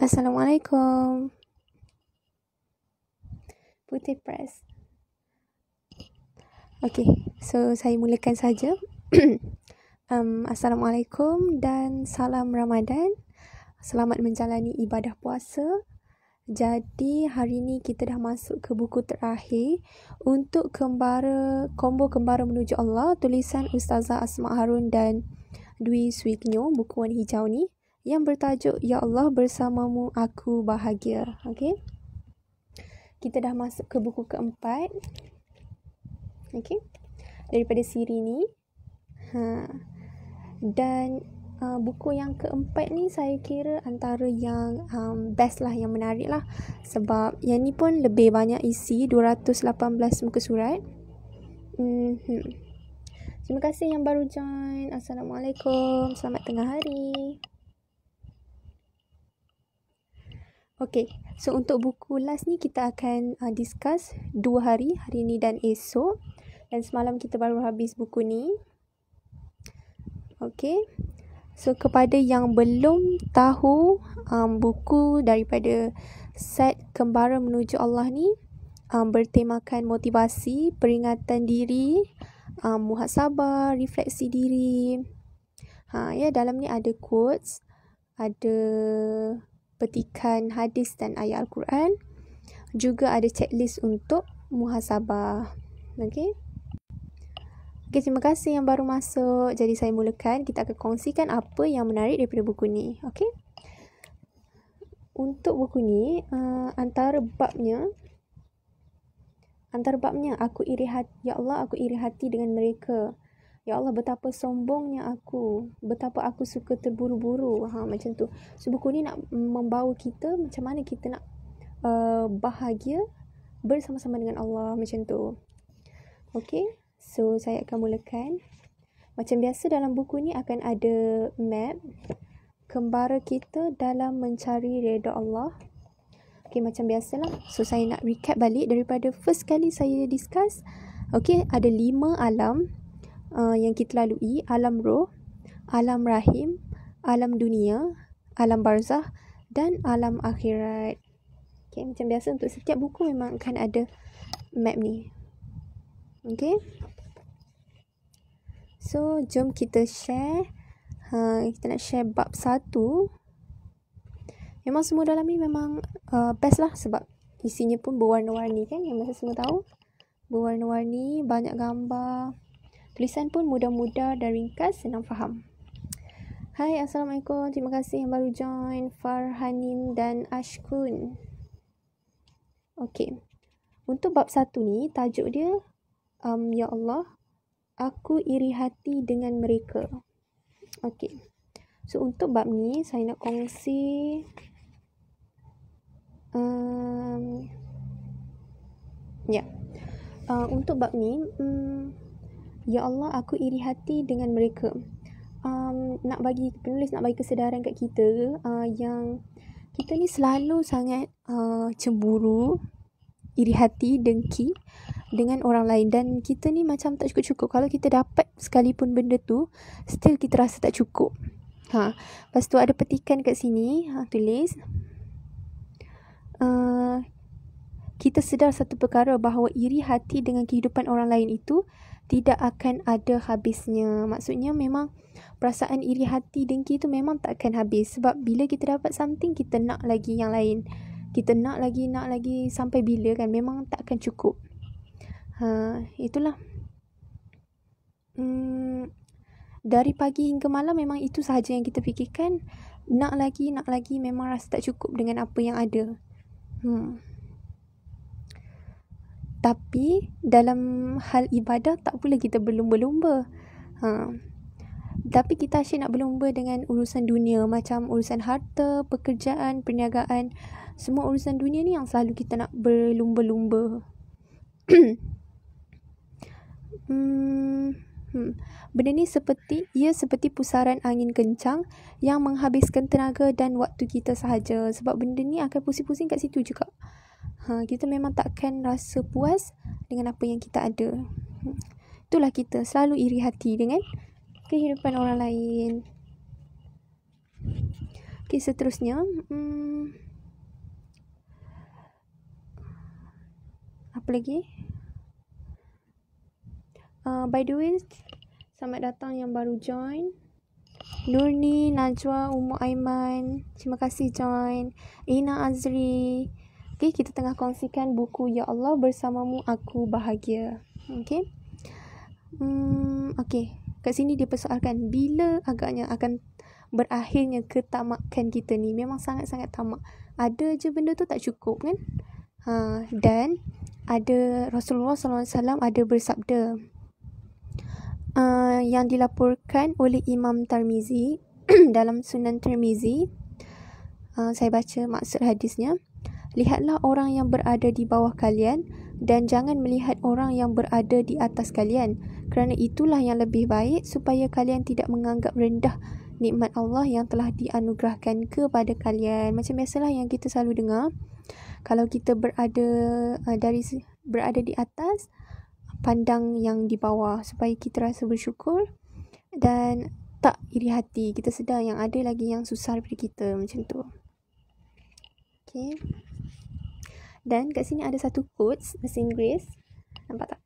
Assalamualaikum. Putih press. Okay, so saya mulakan saja. Assalamualaikum dan salam Ramadan. Selamat menjalani ibadah puasa. Jadi hari ni kita dah masuk ke buku terakhir untuk Kombo Kembara Menuju Allah, tulisan Ustazah Asma Harun dan Dwi Swiknyo, buku warna hijau ni, yang bertajuk Ya Allah Bersamamu Aku Bahagia. Okay, kita dah masuk ke buku keempat. Okay, daripada siri ni. Dan buku yang keempat ni saya kira antara yang best lah, yang menarik lah, sebab yang ni pun lebih banyak isi, 218 muka surat. Terima kasih yang baru join. Assalamualaikum, selamat tengah hari. Okay, so untuk buku last ni kita akan discuss 2 hari, hari ni dan esok. Dan semalam kita baru habis buku ni. Okay, so kepada yang belum tahu buku daripada set Kembara Menuju Allah ni, bertemakan motivasi, peringatan diri, muhasabah, refleksi diri. Ya, dalam ni ada quotes, ada petikan hadis dan ayat Al-Quran, juga ada checklist untuk muhasabah. Okay, terima kasih yang baru masuk. Jadi saya mulakan, kita akan kongsikan apa yang menarik daripada buku ni. Okay, untuk buku ni, antara babnya aku iri hati, ya Allah aku iri hati dengan mereka. Ya Allah, betapa sombongnya aku, betapa aku suka terburu-buru. Macam tu. So buku ni nak membawa kita macam mana kita nak bahagia bersama-sama dengan Allah, macam tu. Okay, so saya akan mulakan. Macam biasa dalam buku ni akan ada map kembara kita dalam mencari redha Allah. Okay, macam biasalah. So saya nak recap balik daripada first kali saya discuss. Okay, ada 5 alam yang kita lalui: alam roh, alam rahim, alam dunia, alam barzah dan alam akhirat. Okay, macam biasa untuk setiap buku memang akan ada map ni. Okay, so jom kita share. Kita nak share bab 1. Memang semua dalam ni memang best lah, sebab isinya pun berwarna-warni kan, yang masa semua tahu. Berwarna-warni, banyak gambar. Tulisan pun mudah-mudah dan ringkas, senang faham. Hai, Assalamualaikum. Terima kasih yang baru join, Farhanin dan Ashkun. Okay, untuk bab 1 ni, tajuk dia Ya Allah, aku iri hati dengan mereka. Okay, so untuk bab ni saya nak kongsi untuk bab ni, Ya Allah aku iri hati dengan mereka. Penulis nak bagi kesedaran kat kita yang kita ni selalu sangat cemburu, iri hati, dengki dengan orang lain, dan kita ni macam tak cukup-cukup. Kalau kita dapat sekalipun benda tu, still kita rasa tak cukup. Lepas tu ada petikan kat sini, tulis kita sedar satu perkara, bahawa iri hati dengan kehidupan orang lain itu tidak akan ada habisnya. Maksudnya memang perasaan iri hati, dengki itu memang tak akan habis. Sebab bila kita dapat something, kita nak lagi yang lain. Kita nak lagi sampai bila kan? Memang tak akan cukup. Itulah. Dari pagi hingga malam memang itu sahaja yang kita fikirkan. Nak lagi, memang rasa tak cukup dengan apa yang ada. Tapi dalam hal ibadah tak pula kita berlumba-lumba. Tapi kita asyik nak berlumba dengan urusan dunia, macam urusan harta, pekerjaan, perniagaan. Semua urusan dunia ni yang selalu kita nak berlumba-lumba. Benda ni seperti pusaran angin kencang yang menghabiskan tenaga dan waktu kita sahaja. Sebab benda ni akan pusing-pusing kat situ juga. Kita memang takkan rasa puas dengan apa yang kita ada. Itulah kita selalu iri hati dengan kehidupan orang lain. Okay, seterusnya. Apa lagi? By the way, selamat datang yang baru join. Nurni, Najwa, Ummu Aiman, terima kasih join. Ina Azri. Okay, kita tengah kongsikan buku Ya Allah Bersamamu Aku Bahagia. Okay. Okay, kat sini dia persoalkan bila agaknya akan berakhirnya ketamakan kita ni. Memang sangat-sangat tamak. Ada je benda tu tak cukup kan? Dan ada Rasulullah SAW ada bersabda yang dilaporkan oleh Imam Tirmizi dalam Sunan Tirmizi. Saya baca maksud hadisnya. Lihatlah orang yang berada di bawah kalian dan jangan melihat orang yang berada di atas kalian, kerana itulah yang lebih baik supaya kalian tidak menganggap rendah nikmat Allah yang telah dianugerahkan kepada kalian. Macam biasalah yang kita selalu dengar, kalau kita berada di atas, pandang yang di bawah supaya kita rasa bersyukur dan tak iri hati. Kita sedar yang ada lagi yang susah daripada kita, macam tu. Okay. Dan kat sini ada satu quotes bahasa Inggeris. Nampak tak?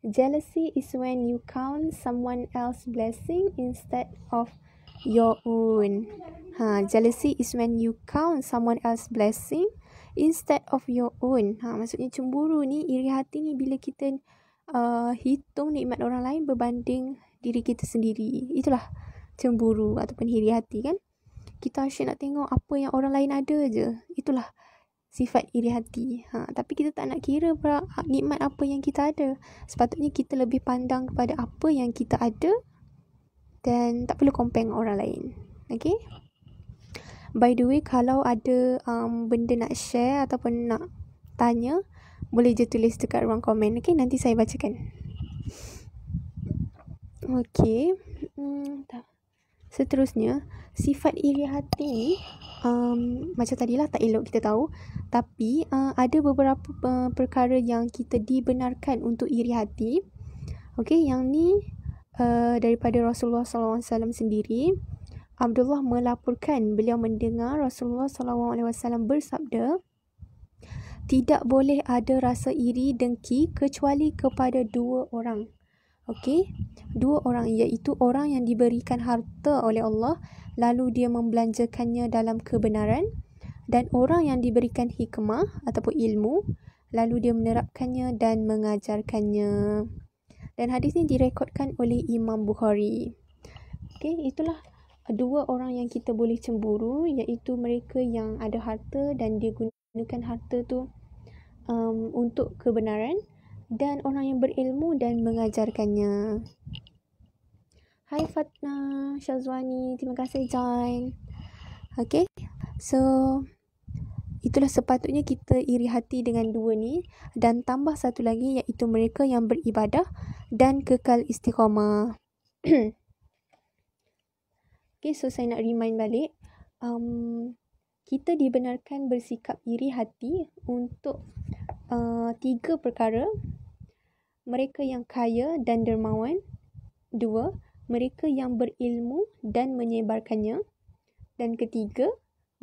Jealousy is when you count someone else's blessing instead of your own. Jealousy is when you count someone else's blessing instead of your own. Maksudnya cemburu ni, iri hati ni bila kita hitung nikmat orang lain berbanding diri kita sendiri. Itulah cemburu ataupun iri hati kan. Kita asyik nak tengok apa yang orang lain ada je. Itulah sifat iri hati. Tapi kita tak nak kira nikmat apa yang kita ada. Sepatutnya kita lebih pandang kepada apa yang kita ada dan tak perlu compare dengan orang lain. Okay? By the way, kalau ada benda nak share ataupun nak tanya, boleh je tulis dekat ruang komen. Okay, nanti saya bacakan. Okay. Seterusnya, sifat iri hati macam tadilah tak elok kita tahu, tapi ada beberapa perkara yang kita dibenarkan untuk iri hati. Okay, yang ni daripada Rasulullah SAW sendiri. Abdullah melaporkan beliau mendengar Rasulullah SAW bersabda, tidak boleh ada rasa iri dengki kecuali kepada dua orang. Okey, dua orang, iaitu orang yang diberikan harta oleh Allah lalu dia membelanjakannya dalam kebenaran, dan orang yang diberikan hikmah ataupun ilmu lalu dia menerapkannya dan mengajarkannya. Dan hadis ni direkodkan oleh Imam Bukhari. Okey, itulah dua orang yang kita boleh cemburu, iaitu mereka yang ada harta dan dia gunakan harta tu untuk kebenaran, dan orang yang berilmu dan mengajarkannya. Hai Fatna Syazwani, terima kasih join. Okay, so itulah sepatutnya kita iri hati dengan dua ni, dan tambah satu lagi iaitu mereka yang beribadah dan kekal istiqamah. Okay, so saya nak remind balik, kita dibenarkan bersikap iri hati untuk 3 perkara. Mereka yang kaya dan dermawan. 2, mereka yang berilmu dan menyebarkannya. Dan 3,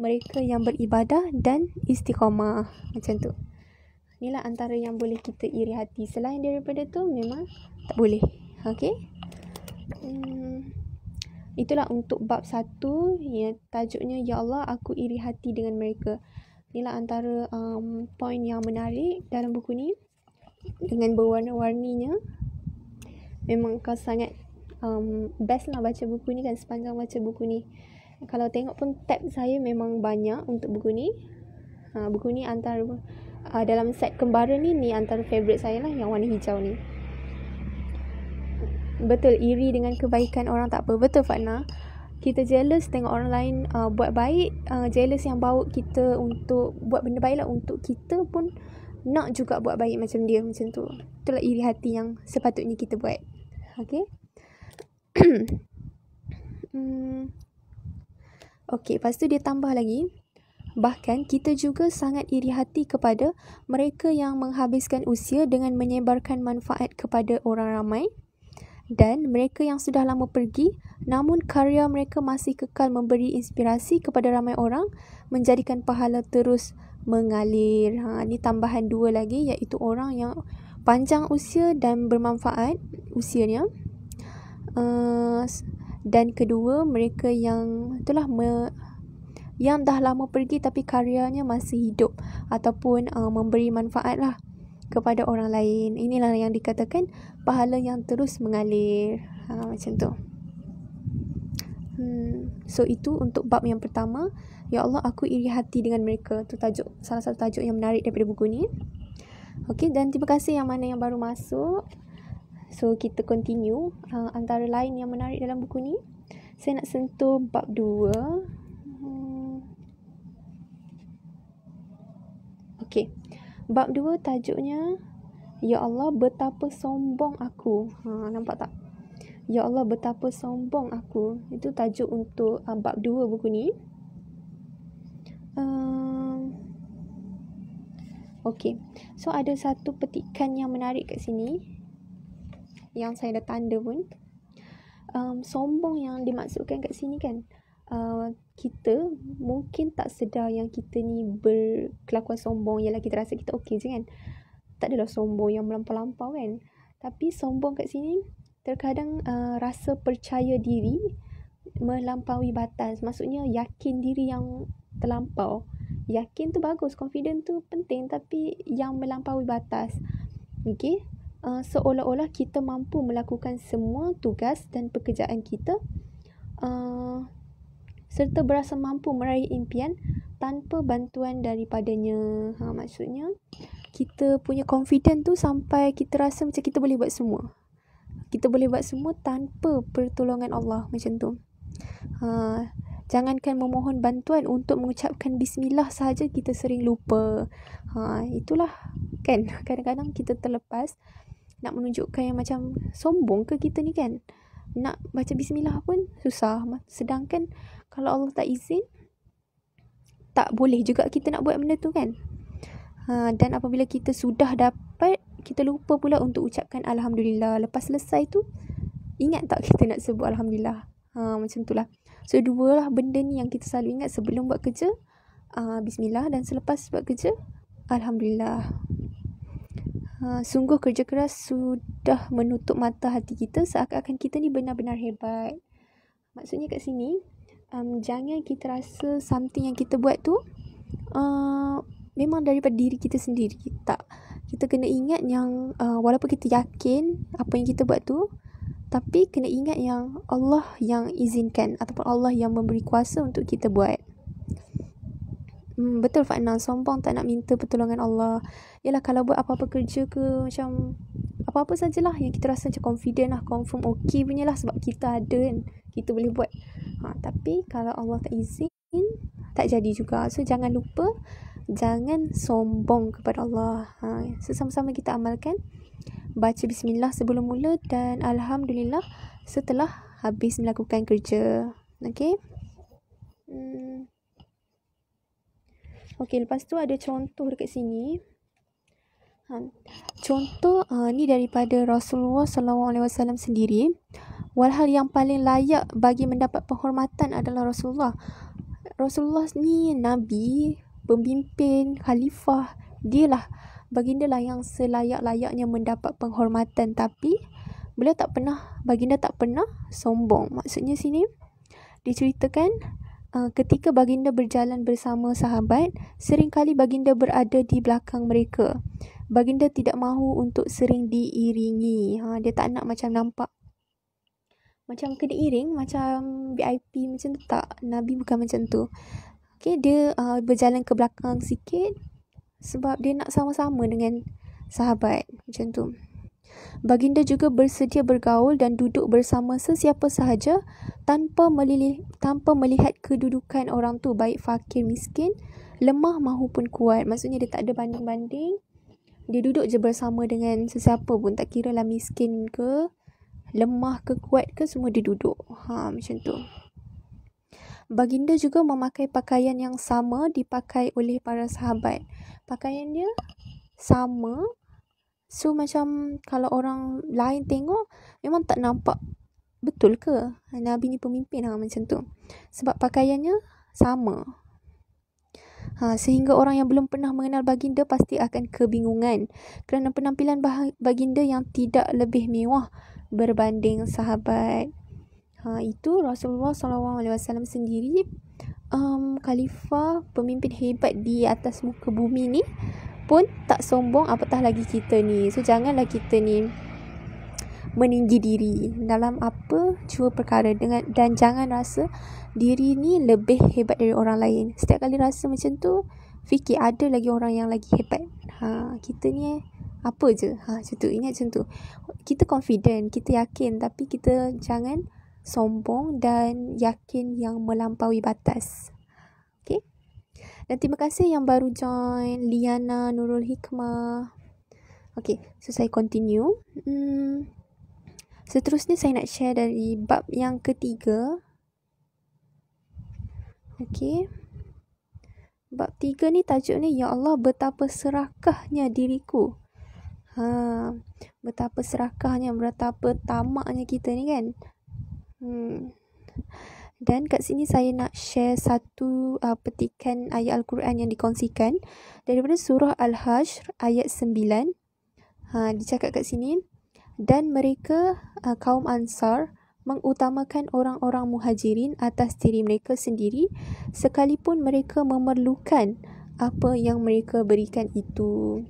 mereka yang beribadah dan istiqamah. Macam tu. Inilah antara yang boleh kita iri hati. Selain daripada tu memang tak boleh. Okay. Itulah untuk bab 1 yang tajuknya Ya Allah aku iri hati dengan mereka. Inilah antara poin yang menarik dalam buku ni. Dengan berwarna-warninya. Memang kau sangat best lah baca buku ni kan. Sepanjang baca buku ni, kalau tengok pun tab saya memang banyak untuk buku ni. Buku ni antara dalam set kembara ni antara favourite saya lah, yang warna hijau ni. Betul, iri dengan kebaikan orang tak apa. Betul Fatna, kita jealous tengok orang lain buat baik, jealous yang bawa kita untuk buat benda baik lah untuk kita pun nak juga buat baik macam dia, macam tu. Itulah iri hati yang sepatutnya kita buat. Okay. Okay, lepas tu dia tambah lagi, bahkan kita juga sangat iri hati kepada mereka yang menghabiskan usia dengan menyebarkan manfaat kepada orang ramai Dan mereka yang sudah lama pergi, namun karya mereka masih kekal memberi inspirasi kepada ramai orang, menjadikan pahala terus mengalir. Ini tambahan 2 lagi, iaitu orang yang panjang usia dan bermanfaat usianya. Dan kedua, mereka yang yang dah lama pergi tapi karyanya masih hidup ataupun memberi manfaat lah kepada orang lain. Inilah yang dikatakan pahala yang terus mengalir. Macam tu. So itu untuk bab yang pertama. Ya Allah, aku iri hati dengan mereka. Tu salah satu tajuk yang menarik daripada buku ni. Okey, dan terima kasih yang mana yang baru masuk. So kita continue. Antara lain yang menarik dalam buku ni, saya nak sentuh bab 2. Okey. Bab 2 tajuknya, Ya Allah, betapa sombong aku. Nampak tak? Ya Allah, betapa sombong aku. Itu tajuk untuk bab 2 buku ni. Okey. So ada satu petikan yang menarik kat sini yang saya dah tanda pun. Sombong yang dimaksudkan kat sini kan, kita mungkin tak sedar yang kita ni berkelakuan sombong. Ialah kita rasa kita okey je kan. Tak adalah sombong yang melampau-lampau kan. Tapi sombong kat sini terkadang rasa percaya diri melampaui batas. Maksudnya yakin diri yang terlampau. Yakin tu bagus, confident tu penting, tapi yang melampaui batas. Okey. Seolah-olah kita mampu melakukan semua tugas dan pekerjaan kita, serta berasa mampu meraih impian tanpa bantuan daripadanya. Maksudnya kita punya confident tu sampai kita rasa macam kita boleh buat semua. Kita boleh buat semua tanpa pertolongan Allah, macam tu. Jangankan memohon bantuan, untuk mengucapkan bismillah sahaja kita sering lupa. Itulah kan, kadang-kadang kita terlepas nak menunjukkan yang macam sombong ke kita ni kan. Nak baca bismillah pun susah. Sedangkan kalau Allah tak izin, tak boleh juga kita nak buat benda tu kan. Dan apabila kita sudah dapat, kita lupa pula untuk ucapkan Alhamdulillah. Lepas selesai tu, ingat tak kita nak sebut Alhamdulillah. Macam tu lah. So 2 lah benda ni yang kita selalu ingat sebelum buat kerja, bismillah, dan selepas buat kerja, Alhamdulillah. Sungguh kerja keras sudah menutup mata hati kita, seakan-akan kita ni benar-benar hebat. Maksudnya kat sini, jangan kita rasa something yang kita buat tu memang daripada diri kita sendiri. Tak. Kita kena ingat yang walaupun kita yakin apa yang kita buat tu, tapi kena ingat yang Allah yang izinkan ataupun Allah yang memberi kuasa untuk kita buat. Betul Fa'na, sombong tak nak minta pertolongan Allah. Yalah, kalau buat apa-apa kerja ke, macam apa-apa sajalah yang kita rasa macam confident lah, confirm okey punya lah sebab kita ada kan, kita boleh buat. Tapi kalau Allah tak izin, tak jadi juga. So jangan lupa, jangan sombong kepada Allah. Sama-sama kita amalkan. Baca bismillah sebelum mula dan Alhamdulillah setelah habis melakukan kerja. Okey. Okey, lepas tu ada contoh dekat sini. Contoh ni daripada Rasulullah SAW sendiri. Walhal yang paling layak bagi mendapat penghormatan adalah Rasulullah. Rasulullah ni Nabi, pemimpin, khalifah. Dialah, baginda lah yang selayak-layaknya mendapat penghormatan. Tapi baginda tak pernah sombong. Maksudnya sini diceritakan, ketika baginda berjalan bersama sahabat, seringkali baginda berada di belakang mereka. Baginda tidak mahu untuk sering diiringi. Dia tak nak macam nampak macam kena iring, macam VIP macam tu. Tak, Nabi bukan macam tu. Okay, dia berjalan ke belakang sikit sebab dia nak sama-sama dengan sahabat, macam tu. Baginda juga bersedia bergaul dan duduk bersama sesiapa sahaja tanpa melihat kedudukan orang tu, baik fakir, miskin, lemah maupun kuat. Maksudnya dia tak ada banding-banding. Dia duduk je bersama dengan sesiapa pun, tak kira lah miskin ke, lemah ke, kuat ke, semua dia duduk. Macam tu. Baginda juga memakai pakaian yang sama dipakai oleh para sahabat. Pakaian dia sama So macam kalau orang lain tengok memang tak nampak betul ke Nabi ni pemimpin macam tu. Sebab pakaiannya sama. Sehingga orang yang belum pernah mengenal baginda pasti akan kebingungan kerana penampilan baginda yang tidak lebih mewah berbanding sahabat. Itu Rasulullah SAW sendiri, khalifah, pemimpin hebat di atas muka bumi ni pun tak sombong, apatah lagi kita ni. So janganlah kita ni meninggi diri dalam apa jua perkara dan jangan rasa diri ni lebih hebat dari orang lain. Setiap kali rasa macam tu, fikir ada lagi orang yang lagi hebat. Kita ni apa je. Macam tu, ingat macam tu. Kita confident, kita yakin, tapi kita jangan sombong dan yakin yang melampaui batas. Okay? Dan terima kasih yang baru join, Liana Nurul Hikmah. Okay, so saya continue. Seterusnya saya nak share dari bab yang ketiga. Okay. Bab 3 ni tajuknya, Ya Allah, betapa serakahnya diriku. Betapa serakahnya, betapa tamaknya kita ni kan. Dan kat sini saya nak share satu petikan ayat Al-Quran yang dikongsikan daripada surah Al-Hashr ayat 9. Dicakap kat sini, dan mereka kaum Ansar mengutamakan orang-orang Muhajirin atas diri mereka sendiri sekalipun mereka memerlukan apa yang mereka berikan itu.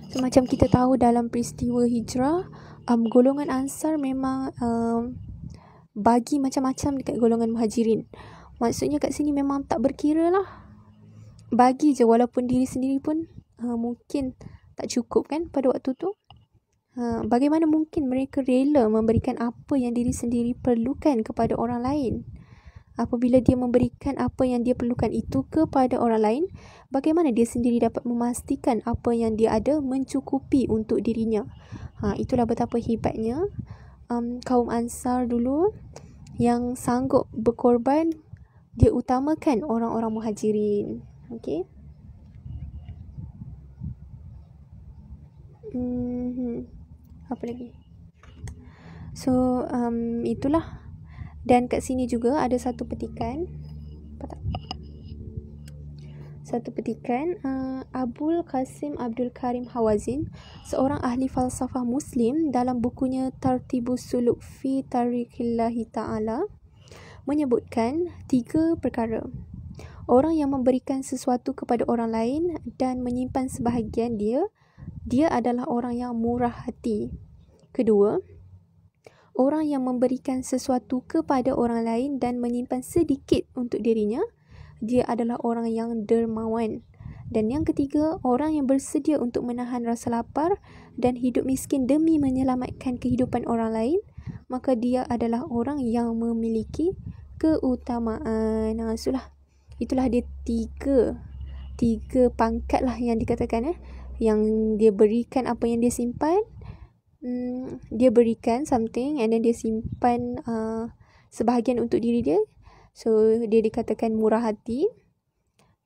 So, macam kita tahu dalam peristiwa hijrah, golongan Ansar memang bagi macam-macam dekat golongan Muhajirin. Maksudnya kat sini memang tak berkira lah. Bagi je walaupun diri sendiri pun mungkin tak cukup kan pada waktu tu. Bagaimana mungkin mereka rela memberikan apa yang diri sendiri perlukan kepada orang lain? Apabila dia memberikan apa yang dia perlukan itu kepada orang lain, bagaimana dia sendiri dapat memastikan apa yang dia ada mencukupi untuk dirinya? Itulah betapa hebatnya kaum Ansar dulu yang sanggup berkorban. Dia utamakan orang-orang Muhajirin. Okay. Apa lagi? So itulah. Dan kat sini juga ada satu petikan. Abul Qasim Abdul Karim Hawazin, seorang ahli falsafah Muslim, dalam bukunya Tartibus Suluk fi Tariqillahi Ta'ala menyebutkan 3 perkara. Orang yang memberikan sesuatu kepada orang lain dan menyimpan sebahagian dia adalah orang yang murah hati. Kedua, orang yang memberikan sesuatu kepada orang lain dan menyimpan sedikit untuk dirinya, dia adalah orang yang dermawan. Dan yang ketiga, orang yang bersedia untuk menahan rasa lapar dan hidup miskin demi menyelamatkan kehidupan orang lain, maka dia adalah orang yang memiliki keutamaan. Itulah dia tiga pangkat lah yang dikatakan yang dia berikan apa yang dia simpan. Dia berikan something and then dia simpan sebahagian untuk diri dia. So dia dikatakan murah hati.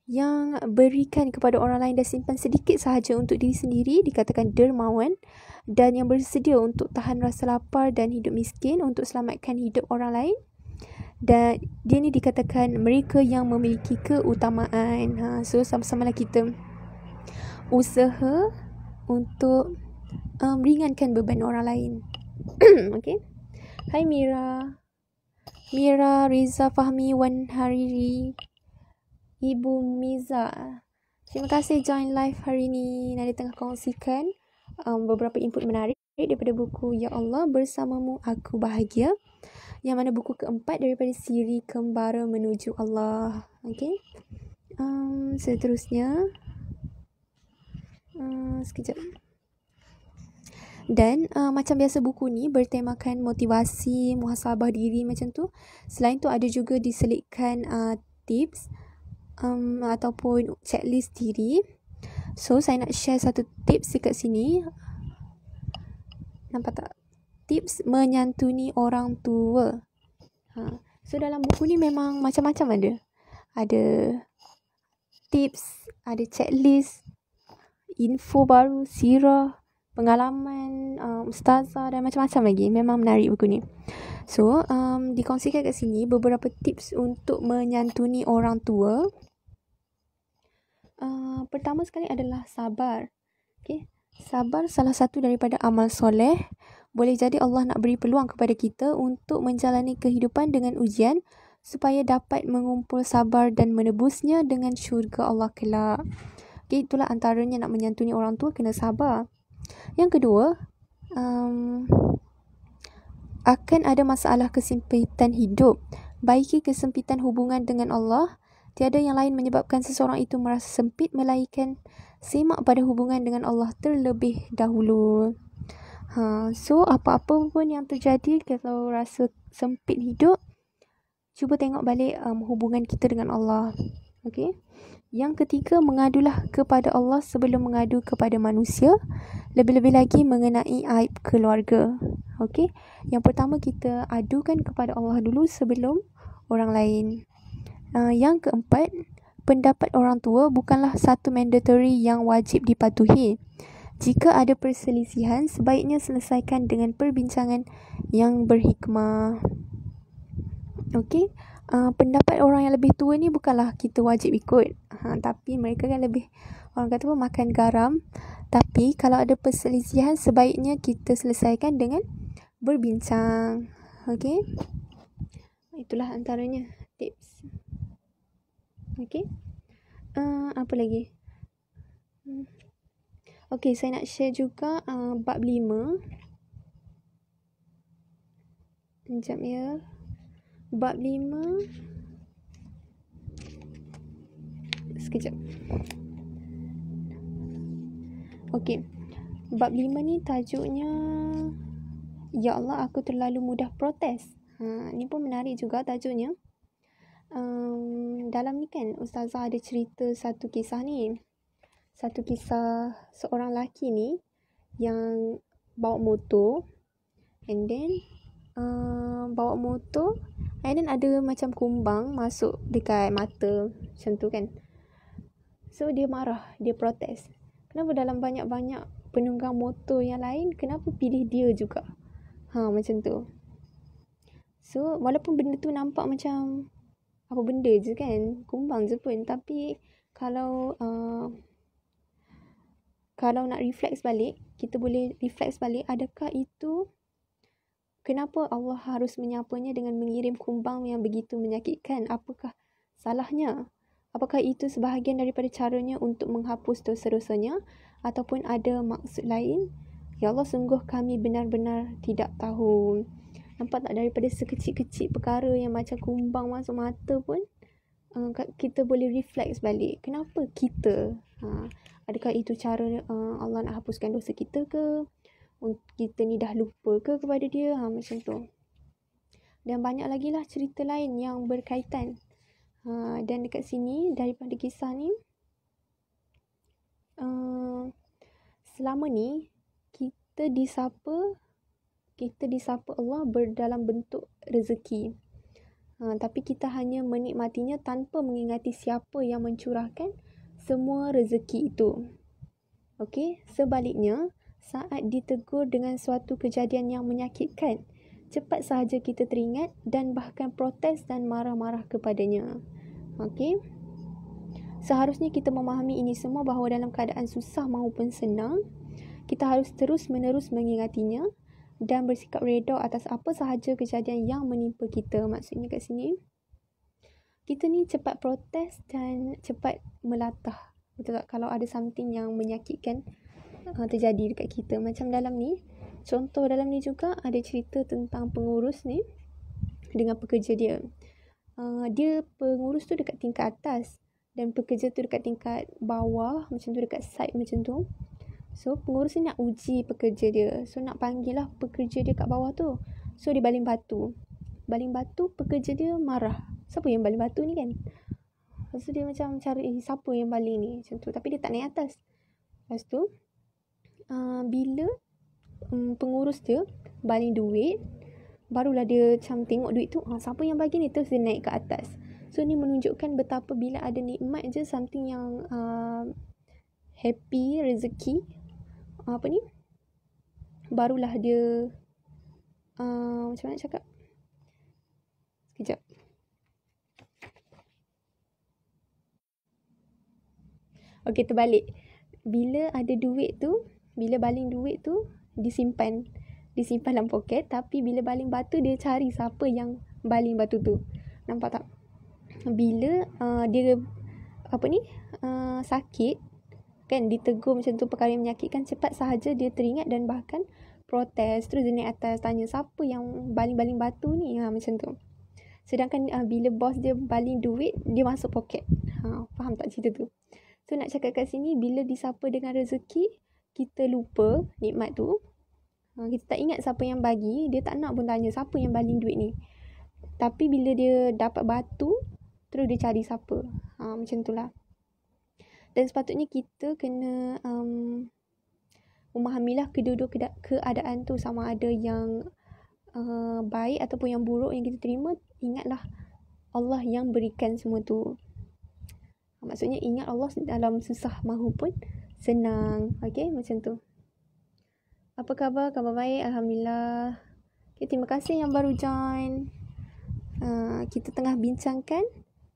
Yang berikan kepada orang lain dan simpan sedikit sahaja untuk diri sendiri dikatakan dermawan. Dan yang bersedia untuk tahan rasa lapar dan hidup miskin untuk selamatkan hidup orang lain, dan dia ni dikatakan mereka yang memiliki keutamaan. So sama-samalah kita usaha untuk ringankan beban orang lain. Okay. Hai Mira Riza Fahmi Wan Hariri, Ibu Miza, terima kasih join live hari ni. Nadi tengah kongsikan beberapa input menarik daripada buku Ya Allah, Bersamamu Aku Bahagia, yang mana buku keempat daripada siri Kembara Menuju Allah. Okay. Seterusnya sekejap. Dan macam biasa buku ni bertemakan motivasi, muhasabah diri macam tu. Selain tu ada juga diselitkan tips ataupun checklist diri. So saya nak share satu tips dekat sini. Nampak tak? Tips menyantuni orang tua. So dalam buku ni memang macam-macam ada. Ada tips, ada checklist, info baru, sirah, pengalaman ustazah dan macam-macam lagi. Memang menarik buku ni. So, dikongsikan kat sini beberapa tips untuk menyantuni orang tua. Pertama sekali adalah sabar. Okay. Sabar salah satu daripada amal soleh. Boleh jadi Allah nak beri peluang kepada kita untuk menjalani kehidupan dengan ujian supaya dapat mengumpul sabar dan menebusnya dengan syurga Allah kelak. Okay, itulah antaranya nak menyantuni orang tua, kena sabar. Yang kedua, akan ada masalah kesempitan hidup. Baiki kesempitan hubungan dengan Allah. Tiada yang lain menyebabkan seseorang itu merasa sempit melainkan semak pada hubungan dengan Allah terlebih dahulu. So, apa-apa pun yang terjadi, kalau rasa sempit hidup, cuba tengok balik hubungan kita dengan Allah. Okay. Yang ketiga, mengadulah kepada Allah sebelum mengadu kepada manusia. Lebih-lebih lagi mengenai aib keluarga. Okay. Yang pertama, kita adukan kepada Allah dulu sebelum orang lain. Yang keempat, pendapat orang tua bukanlah satu mandatory yang wajib dipatuhi. Jika ada perselisihan, sebaiknya selesaikan dengan perbincangan yang berhikmah. Okay. Pendapat orang yang lebih tua ni bukanlah kita wajib ikut. Tapi mereka kan lebih, orang kata pun, makan garam. Tapi kalau ada perselisihan, sebaiknya kita selesaikan dengan berbincang. Okay. Itulah antaranya tips. Okay. Apa lagi? Okay, saya nak share juga bab 5. Sekejap ya. Bab 5. Sekejap. Okey. Bab 5 ni tajuknya, Ya Allah, aku terlalu mudah protes. Ni pun menarik juga tajuknya. Dalam ni kan ustazah ada cerita satu kisah ni. Satu kisah seorang lelaki ni yang bawa motor, and then bawa motor, and then ada macam kumbang masuk dekat mata, macam tu kan. So dia marah, dia protes. Kenapa dalam banyak-banyak penunggang motor yang lain, kenapa pilih dia juga? Macam tu. So walaupun benda tu nampak macam apa benda je kan, kumbang je pun, tapi kalau nak refleks balik, kita boleh refleks balik, adakah itu, kenapa Allah harus menyapanya dengan mengirim kumbang yang begitu menyakitkan? Apakah salahnya? Apakah itu sebahagian daripada caranya untuk menghapus dosa-dosanya, ataupun ada maksud lain? Ya Allah, sungguh kami benar-benar tidak tahu. Nampak tak, daripada sekecil-kecil perkara yang macam kumbang masuk mata pun, kita boleh refleks balik. Kenapa kita? Adakah itu cara Allah nak hapuskan dosa kita ke? Kita ni dah lupa ke kepada dia? Macam tu. Dan banyak lagi lah cerita lain yang berkaitan. Dan dekat sini, daripada kisah ni, selama ni kita disapa Allah dalam bentuk rezeki. Tapi kita hanya menikmatinya tanpa mengingati siapa yang mencurahkan semua rezeki itu. Okey, sebaliknya, saat ditegur dengan suatu kejadian yang menyakitkan, cepat sahaja kita teringat dan bahkan protes dan marah-marah kepadanya. Okey. Seharusnya kita memahami ini semua, bahawa dalam keadaan susah maupun senang, kita harus terus-menerus mengingatinya dan bersikap redha atas apa sahaja kejadian yang menimpa kita. Maksudnya kat sini, kita ni cepat protes dan cepat melatah. Betul tak? Kalau ada something yang menyakitkan terjadi dekat kita. Macam dalam ni, contoh dalam ni juga ada cerita tentang pengurus ni dengan pekerja dia. Dia pengurus tu dekat tingkat atas dan pekerja tu dekat tingkat bawah, macam tu, dekat side macam tu. So pengurus ni nak uji pekerja dia. So nak panggil lah pekerja dia kat bawah tu. So dia baling batu. Pekerja dia marah. Siapa yang baling batu ni kan? Lepas tu dia macam cari siapa yang baling ni, macam tu. Tapi dia tak naik atas. Lepas tu bila pengurus dia baling duit, barulah dia macam tengok duit tu, siapa yang bagi ni, terus dia naik ke atas. So ni menunjukkan betapa bila ada nikmat je, something yang happy, rezeki, barulah dia macam mana nak cakap? Sekejap. Okey, terbalik. Bila ada duit tu, bila baling duit tu disimpan dalam poket, tapi bila baling batu dia cari siapa yang baling batu tu. Nampak tak? Bila dia sakit kan, ditegur macam tu, perkara yang menyakitkan, cepat sahaja dia teringat dan bahkan protes. Terus dia naik atas tanya siapa yang baling-baling batu ni, macam tu. Sedangkan bila bos dia baling duit, dia masuk poket. Faham tak cerita tu? So nak cakap kat sini, bila disapa dengan rezeki, kita lupa nikmat tu. Kita tak ingat siapa yang bagi, dia tak nak pun tanya siapa yang baling duit ni. Tapi bila dia dapat batu, terus dia cari siapa. Macam tu lah. Dan sepatutnya kita kena memahamilah kedua-dua keadaan tu, sama ada yang baik ataupun yang buruk yang kita terima. Ingatlah Allah yang berikan semua tu. Maksudnya ingat Allah dalam susah mahu pun senang. Okay, macam tu. Apa khabar? Khabar baik, Alhamdulillah. Okay, terima kasih yang baru join. Kita tengah bincangkan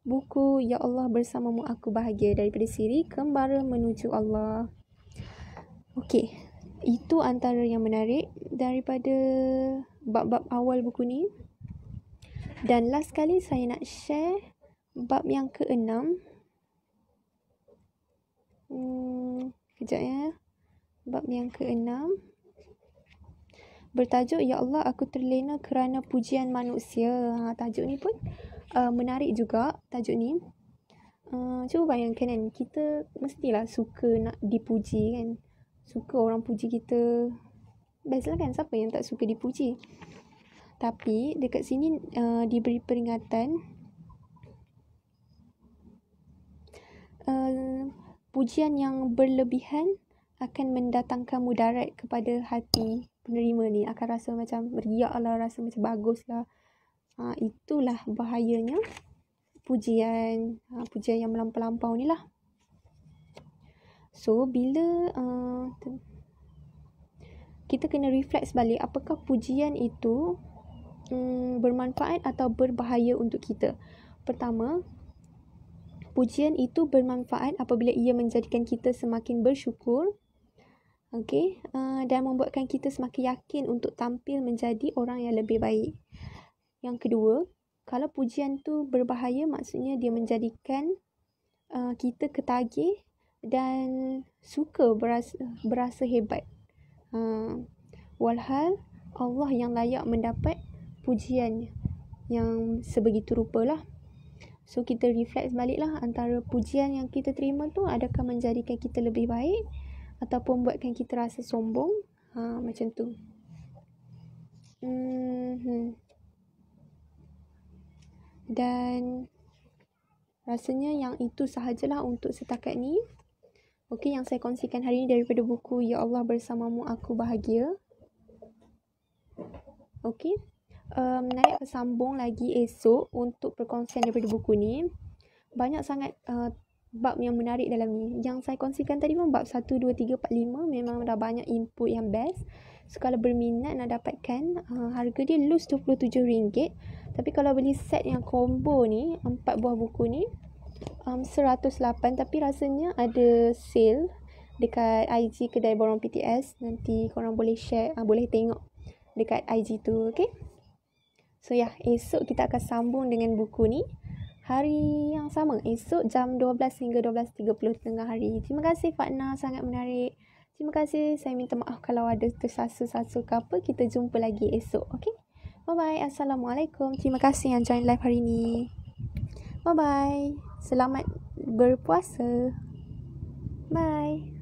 buku Ya Allah Bersamamu Aku Bahagia, daripada siri Kembara Menuju Allah. Okay, itu antara yang menarik daripada bab-bab awal buku ni. Dan last kali saya nak share bab yang ke-6. Kejap ya. Bab yang ke-6 bertajuk Ya Allah Aku Terlena Kerana Pujian Manusia. Tajuk ni pun menarik juga, tajuk ni. Cuba bayangkan kan, kita mestilah suka nak dipuji kan. Suka orang puji kita. Best lah kan, siapa yang tak suka dipuji. Tapi dekat sini diberi peringatan, pujian yang berlebihan akan mendatangkan mudarat kepada hati penerima ni. Akan rasa macam riak lah, rasa macam bagus lah. Itulah bahayanya pujian. Pujian yang melampau-lampau ni lah. So, bila kita kena reflect balik, apakah pujian itu bermanfaat atau berbahaya untuk kita. Pertama, pujian itu bermanfaat apabila ia menjadikan kita semakin bersyukur, dan membuatkan kita semakin yakin untuk tampil menjadi orang yang lebih baik. Yang kedua, kalau pujian tu berbahaya, maksudnya dia menjadikan kita ketagih dan suka berasa hebat. Walhal Allah yang layak mendapat pujian yang sebegitu rupa lah. So kita reflect balik lah, antara pujian yang kita terima tu adakah menjadikan kita lebih baik ataupun buatkan kita rasa sombong. Macam tu. Dan rasanya yang itu sahajalah untuk setakat ni. Okey, yang saya kongsikan hari ini daripada buku Ya Allah Bersamamu Aku Bahagia. Okey. Naik sambung lagi esok untuk perkongsian daripada buku ni. Banyak sangat bab yang menarik dalam ni. Yang saya kongsikan tadi pun bab 1, 2, 3, 4, 5 memang dah banyak input yang best. So kalau berminat nak dapatkan, harga dia loose RM27. Tapi kalau beli set yang combo ni, 4 buah buku ni, 108. Tapi rasanya ada sale dekat IG Kedai Borong PTS. Nanti korang boleh share, boleh tengok dekat IG tu. Okay. So esok kita akan sambung dengan buku ni. Hari yang sama, esok jam 12 hingga 12.30 tengah hari. Terima kasih Fatna, sangat menarik. Terima kasih, saya minta maaf kalau ada tersasa-sasa ke apa. Kita jumpa lagi esok, okay? Bye-bye, Assalamualaikum. Terima kasih yang join live hari ni. Bye-bye, selamat berpuasa. Bye.